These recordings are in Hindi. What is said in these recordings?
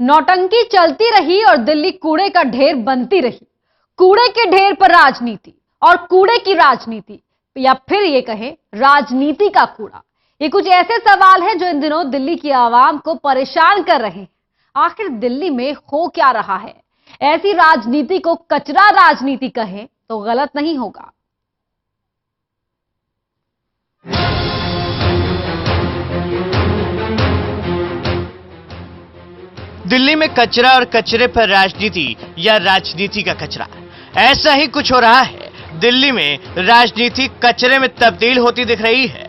नौटंकी चलती रही और दिल्ली कूड़े का ढेर बनती रही। कूड़े के ढेर पर राजनीति और कूड़े की राजनीति, या फिर ये कहें राजनीति का कूड़ा। ये कुछ ऐसे सवाल हैं जो इन दिनों दिल्ली की आवाम को परेशान कर रहे हैं। आखिर दिल्ली में हो क्या रहा है? ऐसी राजनीति को कचरा राजनीति कहें तो गलत नहीं होगा। दिल्ली में कचरा और कचरे पर राजनीति या राजनीति का कचरा, ऐसा ही कुछ हो रहा है। दिल्ली में राजनीति कचरे में तब्दील होती दिख रही है।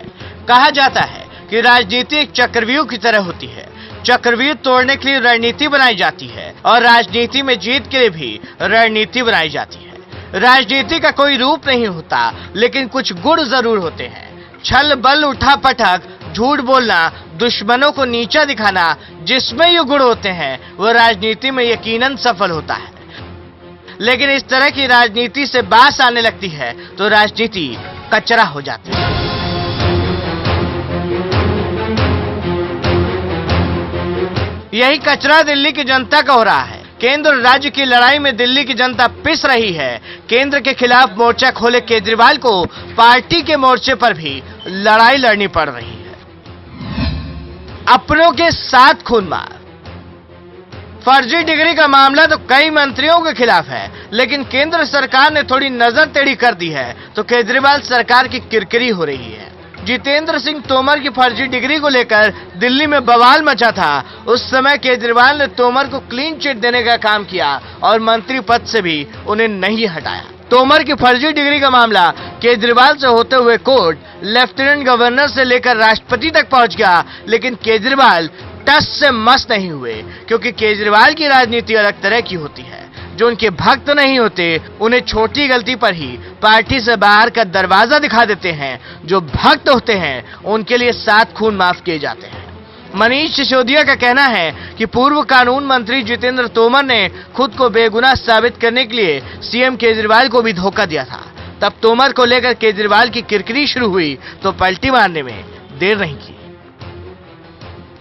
कहा जाता है कि राजनीति एक चक्रव्यूह की तरह होती है। चक्रव्यूह तोड़ने के लिए रणनीति बनाई जाती है और राजनीति में जीत के लिए भी रणनीति बनाई जाती है। राजनीति का कोई रूप नहीं होता, लेकिन कुछ गुण जरूर होते हैं। छल बल उठा पटक, झूठ बोलना, दुश्मनों को नीचा दिखाना, जिसमें ये गुण होते हैं वो राजनीति में यकीनन सफल होता है। लेकिन इस तरह की राजनीति से बास आने लगती है तो राजनीति कचरा हो जाती है। यही कचरा दिल्ली की जनता का हो रहा है। केंद्र और राज्य की लड़ाई में दिल्ली की जनता पिस रही है। केंद्र के खिलाफ मोर्चा खोले केजरीवाल को पार्टी के मोर्चे पर भी लड़ाई लड़नी पड़ रही है। अपनों के साथ खूनमार। फर्जी डिग्री का मामला तो कई मंत्रियों के खिलाफ है, लेकिन केंद्र सरकार ने थोड़ी नजर टेढ़ी कर दी है तो केजरीवाल सरकार की किरकिरी हो रही है। जितेंद्र सिंह तोमर की फर्जी डिग्री को लेकर दिल्ली में बवाल मचा था। उस समय केजरीवाल ने तोमर को क्लीन चिट देने का काम किया और मंत्री पद से भी उन्हें नहीं हटाया। तोमर की फर्जी डिग्री का मामला केजरीवाल से होते हुए कोर्ट, लेफ्टिनेंट गवर्नर से लेकर राष्ट्रपति तक पहुंच गया, लेकिन केजरीवाल टस से मस नहीं हुए, क्योंकि केजरीवाल की राजनीति अलग तरह की होती है। जो उनके भक्त नहीं होते उन्हें छोटी गलती पर ही पार्टी से बाहर का दरवाजा दिखा देते हैं। जो भक्त होते हैं उनके लिए 7 खून माफ किए जाते हैं। मनीष सिसोदिया का कहना है कि पूर्व कानून मंत्री जितेंद्र तोमर ने खुद को बेगुनाह साबित करने के लिए सीएम केजरीवाल को भी धोखा दिया था। तब तोमर को लेकर केजरीवाल की किरकिरी शुरू हुई तो पलटी मारने में देर नहीं की।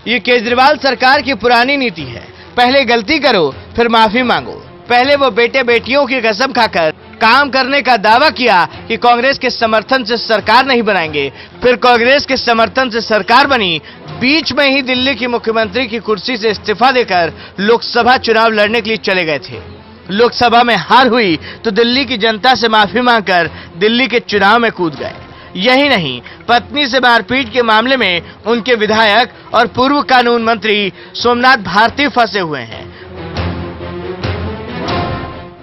ये केजरीवाल सरकार की पुरानी नीति है। पहले गलती करो फिर माफी मांगो। पहले वो बेटे बेटियों की कसम खाकर काम करने का दावा किया कि कांग्रेस के समर्थन से सरकार नहीं बनाएंगे, फिर कांग्रेस के समर्थन से सरकार बनी। बीच में ही दिल्ली की मुख्यमंत्री की कुर्सी से इस्तीफा देकर लोकसभा चुनाव लड़ने के लिए चले गए थे। लोकसभा में हार हुई तो दिल्ली की जनता से माफी मांगकर दिल्ली के चुनाव में कूद गए। यही नहीं, पत्नी से मारपीट के मामले में उनके विधायक और पूर्व कानून मंत्री सोमनाथ भारती फंसे हुए हैं।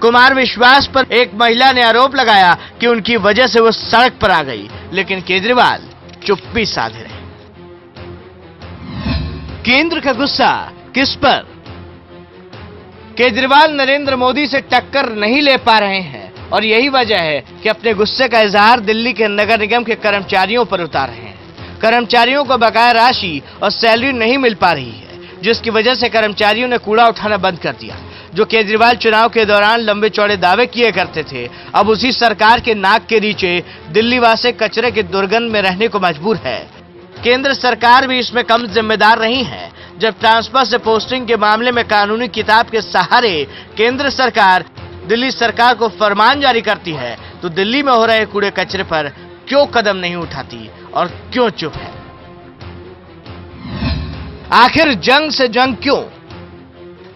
कुमार विश्वास पर एक महिला ने आरोप लगाया कि उनकी वजह से वो सड़क पर आ गई, लेकिन केजरीवाल चुप्पी साधे रहे। केंद्र का गुस्सा किस पर? केजरीवाल नरेंद्र मोदी से टक्कर नहीं ले पा रहे हैं और यही वजह है कि अपने गुस्से का इजहार दिल्ली के नगर निगम के कर्मचारियों पर उतार रहे हैं। कर्मचारियों को बकाया राशि और सैलरी नहीं मिल पा रही है, जिसकी वजह से कर्मचारियों ने कूड़ा उठाना बंद कर दिया। जो केजरीवाल चुनाव के दौरान लंबे चौड़े दावे किए करते थे, अब उसी सरकार के नाक के नीचे दिल्ली वासी कचरे के दुर्गंध में रहने को मजबूर है। केंद्र सरकार भी इसमें कम जिम्मेदार नहीं है। जब ट्रांसफर से पोस्टिंग के मामले में कानूनी किताब के सहारे केंद्र सरकार दिल्ली सरकार को फरमान जारी करती है, तो दिल्ली में हो रहे कूड़े कचरे पर क्यों कदम नहीं उठाती और क्यों चुप है? आखिर जंग से जंग क्यों?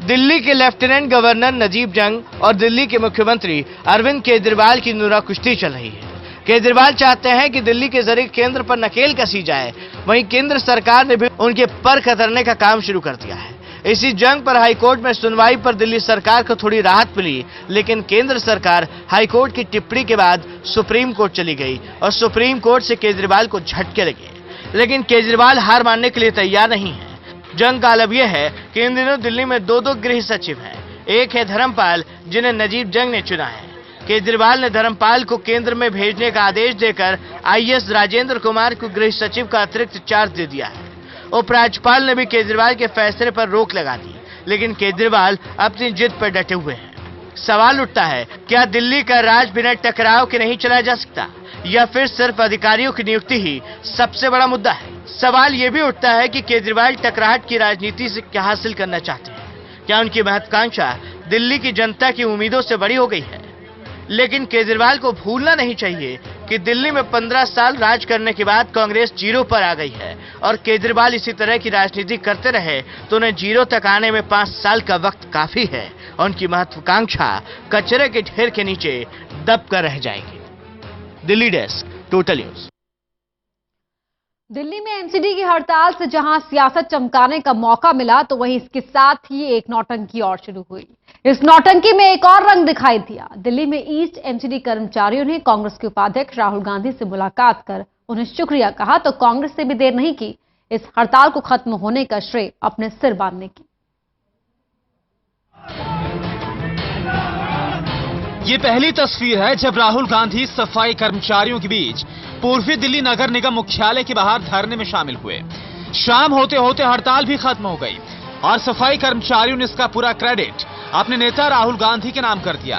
दिल्ली के लेफ्टिनेंट गवर्नर नजीब जंग और दिल्ली के मुख्यमंत्री अरविंद केजरीवाल की नुरा कुश्ती चल रही है। केजरीवाल चाहते हैं कि दिल्ली के जरिए केंद्र पर नकेल कसी जाए, वहीं केंद्र सरकार ने भी उनके पर कतरने का काम शुरू कर दिया है। इसी जंग पर हाईकोर्ट में सुनवाई पर दिल्ली सरकार को थोड़ी राहत मिली, लेकिन केंद्र सरकार हाईकोर्ट की टिप्पणी के बाद सुप्रीम कोर्ट चली गई और सुप्रीम कोर्ट से केजरीवाल को झटके लगे। लेकिन केजरीवाल हार मानने के लिए तैयार नहीं है। जंग का मतलब यह है कि इन दिनों दिल्ली में 2 गृह सचिव हैं। एक है धर्मपाल, जिन्हें नजीब जंग ने चुना है। केजरीवाल ने धर्मपाल को केंद्र में भेजने का आदेश देकर आईएएस राजेंद्र कुमार को गृह सचिव का अतिरिक्त चार्ज दे दिया है। उपराज्यपाल ने भी केजरीवाल के फैसले पर रोक लगा दी, लेकिन केजरीवाल अपनी जिद पर डटे हुए हैं। सवाल उठता है, क्या दिल्ली का राज बिना टकराव के नहीं चलाया जा सकता, या फिर सिर्फ अधिकारियों की नियुक्ति ही सबसे बड़ा मुद्दा है? सवाल यह भी उठता है कि केजरीवाल टकराहट की राजनीति से क्या हासिल करना चाहते हैं। क्या उनकी महत्वाकांक्षा दिल्ली की जनता की उम्मीदों से बड़ी हो गई है? लेकिन केजरीवाल को भूलना नहीं चाहिए कि दिल्ली में 15 साल राज करने के बाद कांग्रेस जीरो पर आ गई है और केजरीवाल इसी तरह की राजनीति करते रहे तो उन्हें जीरो तक आने में 5 साल का वक्त काफी है और उनकी महत्वाकांक्षा कचरे के ढेर के नीचे दब कर रह जाएगी। Delhi desk, total news. Delhi में एमसीडी की हड़ताल से जहां सियासत चमकाने का मौका मिला तो वहीं इसके साथ ही एक नौटंकी और शुरू हुई। इस नौटंकी में एक और रंग दिखाई दिया। दिल्ली में ईस्ट एमसीडी कर्मचारियों ने कांग्रेस के उपाध्यक्ष राहुल गांधी से मुलाकात कर उन्हें शुक्रिया कहा तो कांग्रेस ने भी देर नहीं की इस हड़ताल को खत्म होने का श्रेय अपने सिर बांधने की। ये पहली तस्वीर है जब राहुल गांधी सफाई कर्मचारियों के बीच पूर्वी दिल्ली नगर निगम मुख्यालय के बाहर धरने में शामिल हुए। शाम होते होते हड़ताल भी खत्म हो गई और सफाई कर्मचारियों ने इसका पूरा क्रेडिट अपने नेता राहुल गांधी के नाम कर दिया।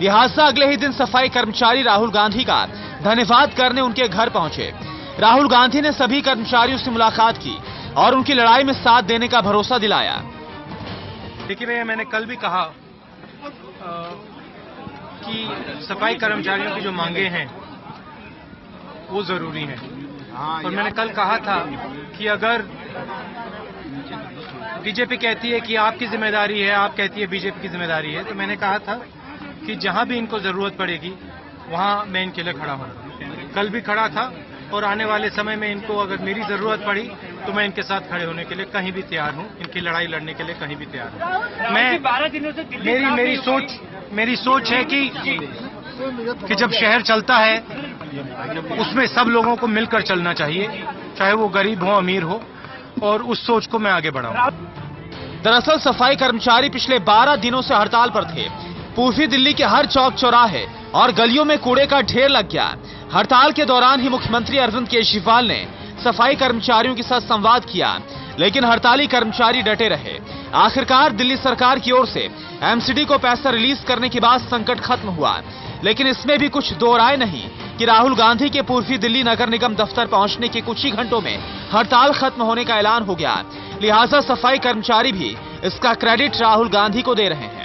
लिहाजा अगले ही दिन सफाई कर्मचारी राहुल गांधी का धन्यवाद करने उनके घर पहुंचे। राहुल गांधी ने सभी कर्मचारियों से मुलाकात की और उनकी लड़ाई में साथ देने का भरोसा दिलाया। देखिए भैया, मैंने कल भी कहा कि सफाई कर्मचारियों की जो मांगे हैं वो जरूरी है और मैंने कल कहा था कि अगर बीजेपी कहती है कि आपकी जिम्मेदारी है, आप कहती है बीजेपी की जिम्मेदारी है, तो मैंने कहा था कि जहां भी इनको जरूरत पड़ेगी वहां मैं इनके लिए खड़ा हूं। कल भी खड़ा था और आने वाले समय में इनको अगर मेरी जरूरत पड़ी तो मैं इनके साथ खड़े होने के लिए कहीं भी तैयार हूं, इनकी लड़ाई लड़ने के लिए कहीं भी तैयार हूं। मैं 12 दिनों से मेरी सोच है कि जब शहर चलता है उसमें सब लोगों को मिलकर चलना चाहिए, चाहे वो गरीब हो अमीर हो, और उस सोच को मैं आगे बढ़ाऊं। दरअसल सफाई कर्मचारी पिछले 12 दिनों से हड़ताल पर थे। पूर्वी दिल्ली के हर चौक चौराहे और गलियों में कूड़े का ढेर लग गया। हड़ताल के दौरान ही मुख्यमंत्री अरविंद केजरीवाल ने सफाई कर्मचारियों के साथ संवाद किया, लेकिन हड़ताली कर्मचारी डटे रहे। आखिरकार दिल्ली सरकार की ओर से एमसीडी को पैसा रिलीज करने के बाद संकट खत्म हुआ, लेकिन इसमें भी कुछ दो राय नहीं कि राहुल गांधी के पूर्वी दिल्ली नगर निगम दफ्तर पहुंचने के कुछ ही घंटों में हड़ताल खत्म होने का ऐलान हो गया। लिहाजा सफाई कर्मचारी भी इसका क्रेडिट राहुल गांधी को दे रहे हैं।